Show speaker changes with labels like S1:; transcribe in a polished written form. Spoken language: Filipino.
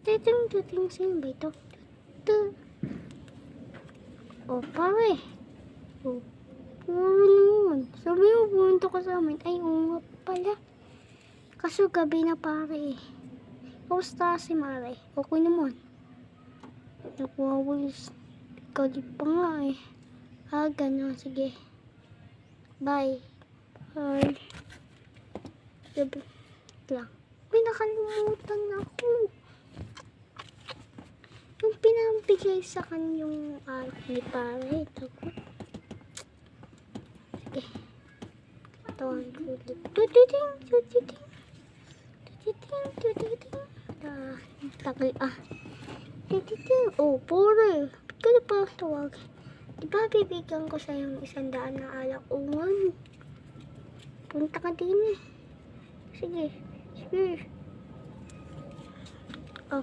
S1: Titing, sino ba ito? Ito. O, pare. O, puro naman. Sabi mo, pumunta ka sa amin. Ay, oo nga pala. Kaso gabi na, pare. Kamusta si Mare? Okay naman. Nagwawalis. Galit pa nga eh. Ganun. Sige. Bye. Bye. Gabi lang. May nakalimutan ako. Yung pinambigay sa kanyang ni pare. Ito ko. Sige. Tawan ko ulit. Tuditing. Tuditing. Oh, pare. Ba't ka na pa tawag? Diba bibigyan ko sa yung 100 na alak uwan? Punta ka din eh. Sige.